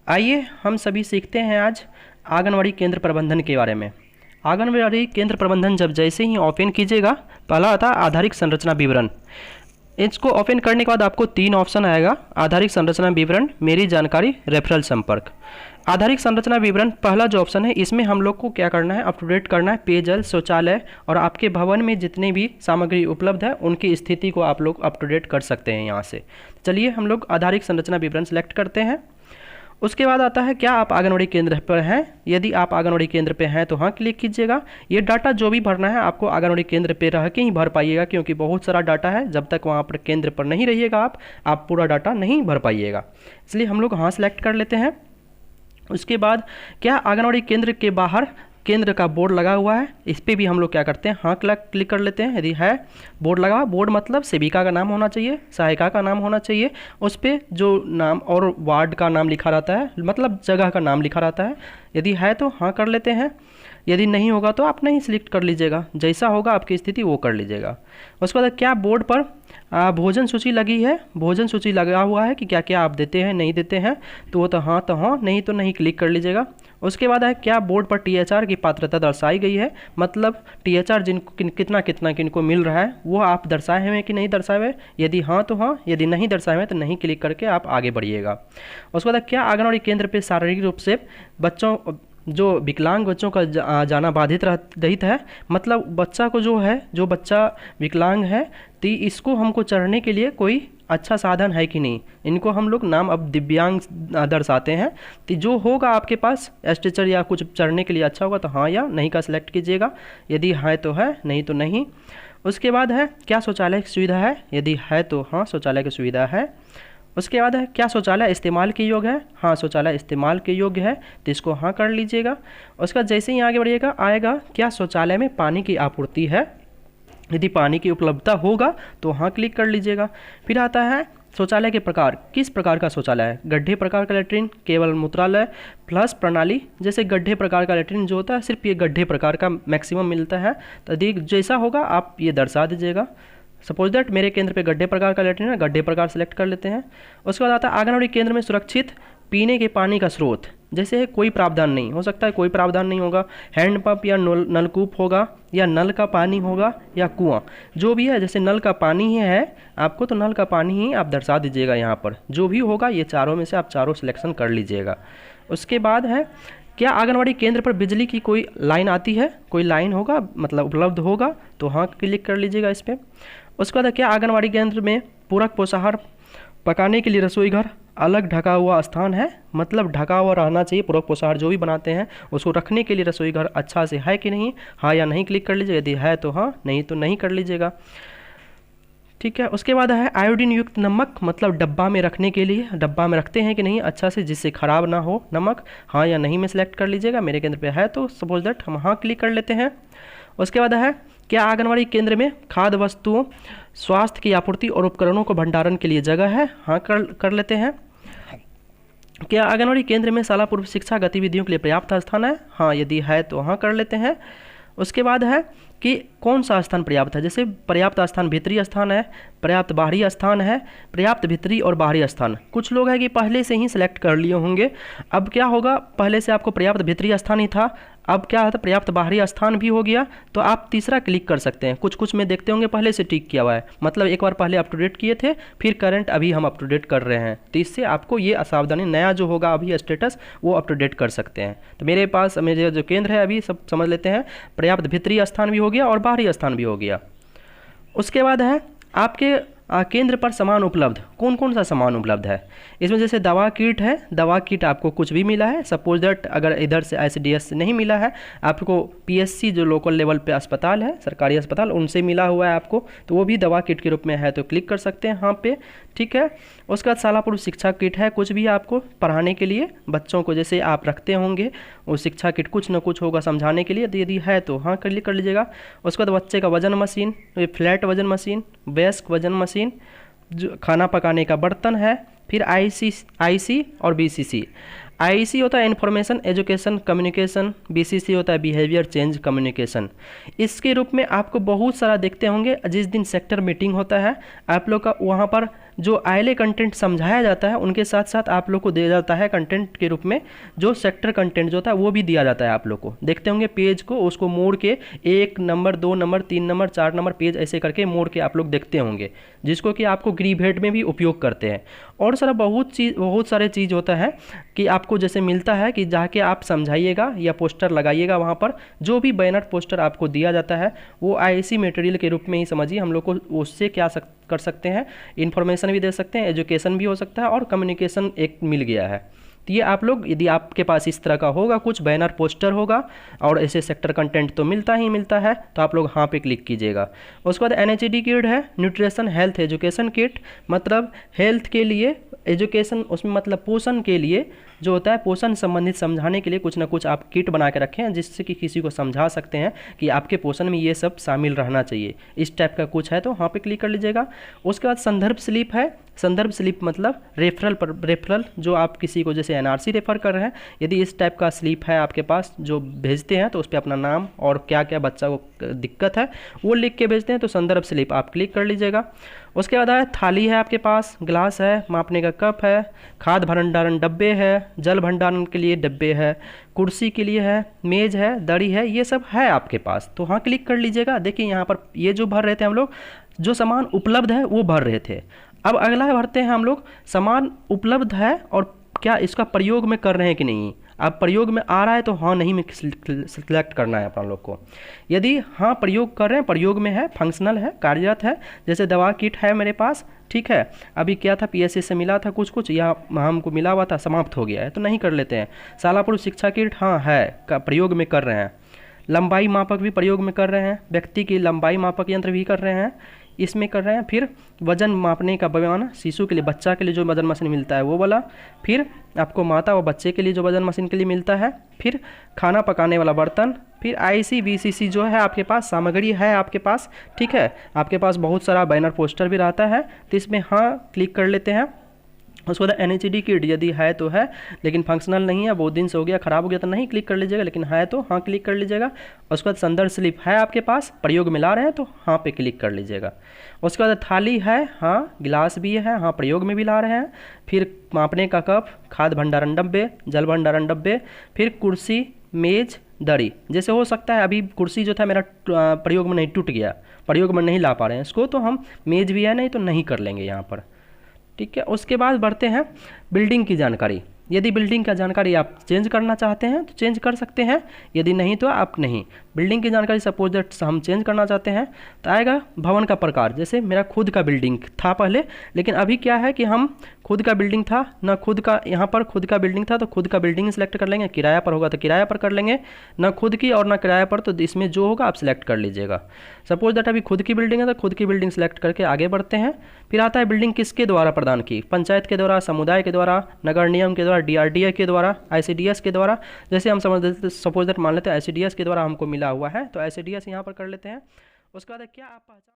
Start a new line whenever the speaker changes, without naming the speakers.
आइए हम सभी सीखते हैं आज आंगनवाड़ी केंद्र प्रबंधन के बारे में। आंगनवाड़ी केंद्र प्रबंधन जब जैसे ही ओपन कीजिएगा, पहला आता है आधारिक संरचना विवरण। इसको ओपन करने के बाद आपको 3 ऑप्शन आएगा, आधारिक संरचना विवरण, मेरी जानकारी, रेफरल संपर्क। आधारिक संरचना विवरण पहला जो ऑप्शन है, इसमें हम लोग को क्या करना है, अप टू डेट करना है पेयजल, शौचालय और आपके भवन में जितने भी सामग्री उपलब्ध है उनकी स्थिति को आप लोग अप टू डेट कर सकते हैं यहाँ से। चलिए हम लोग आधारिक संरचना विवरण सेलेक्ट करते हैं। उसके बाद आता है क्या आप आंगनवाड़ी केंद्र पर हैं। यदि आप आंगनवाड़ी केंद्र पे हैं तो हाँ क्लिक कीजिएगा। ये डाटा जो भी भरना है आपको आंगनवाड़ी केंद्र पे रह के ही भर पाइएगा, क्योंकि बहुत सारा डाटा है। जब तक वहाँ पर केंद्र पर नहीं रहिएगा आप पूरा डाटा नहीं भर पाइएगा। इसलिए हम लोग हाँ सेलेक्ट कर लेते हैं। उसके बाद क्या आंगनवाड़ी केंद्र के बाहर केंद्र का बोर्ड लगा हुआ है, इस पर भी हम लोग क्या करते हैं, हाँ क्लिक कर लेते हैं। यदि है बोर्ड लगा, बोर्ड मतलब सेविका का नाम होना चाहिए, सहायिका का नाम होना चाहिए, उस पर जो नाम और वार्ड का नाम लिखा रहता है, मतलब जगह का नाम लिखा रहता है। यदि है तो हाँ कर लेते हैं, यदि नहीं होगा तो आप नहीं सिलेक्ट कर लीजिएगा, जैसा होगा आपकी स्थिति वो कर लीजिएगा। उसके बाद क्या बोर्ड पर भोजन सूची लगी है, भोजन सूची लगा हुआ है कि क्या क्या आप देते हैं नहीं देते हैं, तो वो तो हाँ, नहीं तो नहीं क्लिक कर लीजिएगा। उसके बाद है क्या बोर्ड पर टीएचआर की पात्रता दर्शाई गई है, मतलब टीएचआर जिनको कितना किनको मिल रहा है वो आप दर्शाए हुए कि नहीं दर्शाए हुए। यदि हाँ तो हाँ, यदि नहीं दर्शाए हुए तो नहीं क्लिक करके आप आगे बढ़िएगा। उसके बाद क्या आंगनवाड़ी केंद्र पर शारीरिक रूप से बच्चों जो विकलांग बच्चों का जाना बाधित रहित है, मतलब बच्चा को जो बच्चा विकलांग है तो इसको हमको चढ़ने के लिए कोई अच्छा साधन है कि नहीं। इनको हम लोग नाम अब दिव्यांग दर्शाते हैं, तो जो होगा आपके पास स्ट्रेचर या कुछ चढ़ने के लिए अच्छा होगा तो हाँ या नहीं का सिलेक्ट कीजिएगा। यदि है तो है, नहीं तो नहीं। उसके बाद है क्या शौचालय की सुविधा है, यदि है तो हाँ शौचालय की सुविधा है। उसके बाद है क्या शौचालय इस्तेमाल के योग्य है, हाँ शौचालय इस्तेमाल के योग्य है, तो इसको हाँ कर लीजिएगा। उसका जैसे ही आगे बढ़िएगा आएगा क्या शौचालय में पानी की आपूर्ति है, यदि पानी की उपलब्धता होगा तो हाँ क्लिक कर लीजिएगा। फिर आता है शौचालय के प्रकार, किस प्रकार का शौचालय है, गड्ढे प्रकार का लेटरिन, केवल मूत्रालय, फ्लश प्रणाली। जैसे गड्ढे प्रकार का लेटरिन जो होता है सिर्फ ये गड्ढे प्रकार का मैक्सिमम मिलता है, तो जैसा होगा आप ये दर्शा दीजिएगा। सपोज दैट मेरे केंद्र पे गड्ढे प्रकार का लेटरिन है, गड्ढे प्रकार सेलेक्ट कर लेते हैं। उसके बाद आता है आंगनवाड़ी केंद्र में सुरक्षित पीने के पानी का स्रोत। जैसे कोई प्रावधान नहीं हो सकता है, कोई प्रावधान नहीं होगा, हैंडपंप या नलकूप होगा या नल का पानी होगा या कुआं, जो भी है। जैसे नल का पानी ही है आपको तो नल का पानी ही आप दर्शा दीजिएगा यहाँ पर। जो भी होगा ये चारों में से आप चारों सिलेक्शन कर लीजिएगा। उसके बाद है क्या आंगनवाड़ी केंद्र पर बिजली की कोई लाइन आती है, कोई लाइन होगा मतलब उपलब्ध होगा तो हाँ क्लिक कर लीजिएगा इस पर। उसके बाद क्या आंगनवाड़ी केंद्र में पूरक पोषाहार पकाने के लिए रसोई घर अलग ढका हुआ स्थान है, मतलब ढका हुआ रहना चाहिए। पूरक पोषाहार जो भी बनाते हैं उसको रखने के लिए रसोई घर अच्छा से है कि नहीं, हाँ या नहीं क्लिक कर लीजिएगा। यदि है तो हाँ, नहीं तो नहीं कर लीजिएगा। ठीक है। उसके बाद है आयोडीन युक्त नमक, मतलब डब्बा में रखने के लिए, डब्बा में रखते हैं कि नहीं अच्छा से जिससे ख़राब ना हो नमक, हाँ या नहीं में सेलेक्ट कर लीजिएगा। मेरे केंद्र पे है तो सपोज दैट हम हाँ क्लिक कर लेते हैं। उसके बाद है क्या आंगनवाड़ी केंद्र में खाद्य वस्तुओं, स्वास्थ्य की आपूर्ति और उपकरणों को भंडारण के लिए जगह है, हाँ कर लेते हैं। क्या आंगनवाड़ी केंद्र में शाला पूर्व शिक्षा गतिविधियों के लिए पर्याप्त स्थान है, हाँ यदि है तो हाँ कर लेते हैं। उसके बाद है कि कौन सा स्थान पर्याप्त है, जैसे पर्याप्त स्थान भीतरी स्थान है, पर्याप्त बाहरी स्थान है, पर्याप्त भीतरी और बाहरी स्थान। कुछ लोग हैं कि पहले से ही सिलेक्ट कर लिए होंगे, अब क्या होगा पहले से आपको पर्याप्त भीतरी स्थान ही था, अब क्या होता पर्याप्त बाहरी स्थान भी हो गया तो आप तीसरा क्लिक कर सकते हैं। कुछ में देखते होंगे पहले से टिक किया हुआ है, मतलब एक बार पहले अप टू डेट किए थे फिर करंट अभी हम अप टू डेट कर रहे हैं, तो इससे आपको ये असावधानी नया जो होगा अभी स्टेटस वो अप टू डेट कर सकते हैं। तो मेरे पास मेरे जो केंद्र है अभी सब समझ लेते हैं, पर्याप्त भीतरी स्थान भी हो गया और बाहरी स्थान भी हो गया। उसके बाद है आपके केंद्र पर सामान उपलब्ध, कौन कौन सा सामान उपलब्ध है। इसमें जैसे दवा किट है, दवा किट आपको कुछ भी मिला है। सपोज दैट अगर इधर से ICDS से नहीं मिला है, आपको PSC जो लोकल लेवल पे अस्पताल है, सरकारी अस्पताल, उनसे मिला हुआ है आपको, तो वो भी दवा किट के रूप में है तो क्लिक कर सकते हैं हाँ पे। ठीक है। उसके बाद शाला पूर्व शिक्षा किट है, कुछ भी आपको पढ़ाने के लिए बच्चों को जैसे आप रखते होंगे वो शिक्षा किट कुछ ना कुछ होगा समझाने के लिए, यदि है तो हाँ क्लिक कर लीजिएगा। उसके बाद बच्चे का वजन मशीन, फ्लैट वजन मशीन, वयस्क वजन मशीन, जो खाना पकाने का बर्तन है। फिर IC और BCC। IC होता है इन्फॉर्मेशन एजुकेशन कम्युनिकेशन, BCC होता है बिहेवियर चेंज कम्युनिकेशन। इसके रूप में आपको बहुत सारा देखते होंगे, जिस दिन सेक्टर मीटिंग होता है आप लोग का वहाँ पर जो आईएलए कंटेंट समझाया जाता है उनके साथ साथ आप लोग को दिया जाता है कंटेंट के रूप में जो सेक्टर कंटेंट जो होता है वो भी दिया जाता है। आप लोग को देखते होंगे पेज को, उसको मोड़ के 1 number 2 number 3 number 4 number page ऐसे करके मोड़ के आप लोग देखते होंगे, जिसको कि आपको ग्रीवेड में भी उपयोग करते हैं। और सारा बहुत सारे चीज़ होता है कि आपको जैसे मिलता है कि जाके आप समझाइएगा या पोस्टर लगाइएगा वहाँ पर। जो भी बैनर पोस्टर आपको दिया जाता है वो आईसी मटेरियल के रूप में ही समझिए। हम लोग को उससे क्या कर सकते हैं, इन्फॉर्मेशन भी दे सकते हैं, एजुकेशन भी हो सकता है और कम्युनिकेशन एक मिल गया है। तो ये आप लोग, यदि आपके पास इस तरह का होगा कुछ बैनर पोस्टर होगा और ऐसे सेक्टर कंटेंट तो मिलता ही मिलता है, तो आप लोग हाँ पे क्लिक कीजिएगा। उसके बाद एनएचडी किट है, न्यूट्रिशन हेल्थ एजुकेशन किट, मतलब हेल्थ के लिए, एजुकेशन उसमें मतलब पोषण के लिए जो होता है, पोषण संबंधित समझाने के लिए कुछ ना कुछ आप किट बना के रखें जिससे कि किसी को समझा सकते हैं कि आपके पोषण में ये सब शामिल रहना चाहिए। इस टाइप का कुछ है तो वहाँ पे क्लिक कर लीजिएगा। उसके बाद संदर्भ स्लिप है। संदर्भ स्लिप मतलब रेफरल जो आप किसी को जैसे एनआरसी रेफर कर रहे हैं, यदि इस टाइप का स्लिप है आपके पास जो भेजते हैं तो उस पर अपना नाम और क्या क्या बच्चा को दिक्कत है वो लिख के भेजते हैं, तो संदर्भ स्लिप आप क्लिक कर लीजिएगा। उसके बाद है थाली है आपके पास, ग्लास है, मापने का कप है, खाद्य भंडारण डब्बे है, जल भंडारण के लिए डब्बे है, कुर्सी के लिए है, मेज है, दरी है, ये सब है आपके पास, तो हाँ क्लिक कर लीजिएगा। देखिए यहाँ पर ये जो भर रहे थे हम लोग, जो सामान उपलब्ध है वो भर रहे थे। अब अगला भरते हैं हम लोग, सामान उपलब्ध है और क्या इसका प्रयोग में कर रहे हैं कि नहीं। अब प्रयोग में आ रहा है तो हाँ नहीं में सिलेक्ट करना है अपन लोग को। यदि हाँ प्रयोग कर रहे हैं, प्रयोग में है, फंक्शनल है, कार्यरत है, जैसे दवा किट है मेरे पास, ठीक है, अभी क्या था पीएससी से मिला था कुछ या हमको मिला हुआ था, समाप्त हो गया है तो नहीं कर लेते हैं। शालापुर शिक्षा किट हाँ है, प्रयोग में कर रहे हैं। लंबाई मापक भी प्रयोग में कर रहे हैं, व्यक्ति की लंबाई मापक यंत्र भी कर रहे हैं, इसमें कर रहे हैं। फिर वजन मापने का बयान, शिशु के लिए, बच्चा के लिए जो वजन मशीन मिलता है वो वाला। फिर आपको माता व बच्चे के लिए जो वजन मशीन के लिए मिलता है। फिर खाना पकाने वाला बर्तन। फिर ICVCC जो है आपके पास सामग्री है आपके पास, ठीक है। आपके पास बहुत सारा बैनर पोस्टर भी रहता है तो इसमें हाँ क्लिक कर लेते हैं। उसके बाद NHD किट यदि है तो है, लेकिन फंक्शनल नहीं है, बहुत दिन से हो गया, ख़राब हो गया तो नहीं क्लिक कर लीजिएगा, लेकिन है तो हाँ क्लिक कर लीजिएगा। उसके बाद संदर्भ स्लिप है आपके पास, प्रयोग में ला रहे हैं तो हाँ पे क्लिक कर लीजिएगा। उसके बाद थाली है, हाँ, गिलास भी है, हाँ प्रयोग में भी ला रहे हैं। फिर मापने का कप, खाद्य भंडारण डब्बे, जल भंडारण डब्बे, फिर कुर्सी, मेज, दरी। जैसे हो सकता है अभी कुर्सी जो था मेरा प्रयोग में नहीं, टूट गया, प्रयोग में नहीं ला पा रहे हैं इसको, तो हम मेज भी है नहीं तो नहीं कर लेंगे यहाँ पर, ठीक है। उसके बाद बढ़ते हैं बिल्डिंग की जानकारी। यदि बिल्डिंग का जानकारी आप चेंज करना चाहते हैं तो चेंज कर सकते हैं, यदि नहीं तो आप नहीं। बिल्डिंग की जानकारी सपोज दैट हम चेंज करना चाहते हैं तो आएगा भवन का प्रकार। जैसे मेरा खुद का बिल्डिंग था पहले, लेकिन अभी क्या है कि हम खुद का बिल्डिंग था ना, खुद का यहाँ पर खुद का बिल्डिंग था तो खुद का बिल्डिंग सेलेक्ट कर लेंगे, किराया पर होगा तो किराया पर कर लेंगे, ना खुद की और ना किराया पर, तो इसमें जो होगा आप सिलेक्ट कर लीजिएगा। सपोज दैट अभी खुद की बिल्डिंग है तो खुद की बिल्डिंग सेलेक्ट करके आगे बढ़ते हैं। फिर आता है बिल्डिंग किसके द्वारा प्रदान की, पंचायत के द्वारा, समुदाय के द्वारा, नगर निगम के द्वारा, DRDA के द्वारा, ICDS के द्वारा। जैसे हम सपोज दैट मान लेते हैं ICDS के द्वारा हमको मिला हुआ है तो ICDS यहाँ पर कर लेते हैं। उसके बाद क्या आप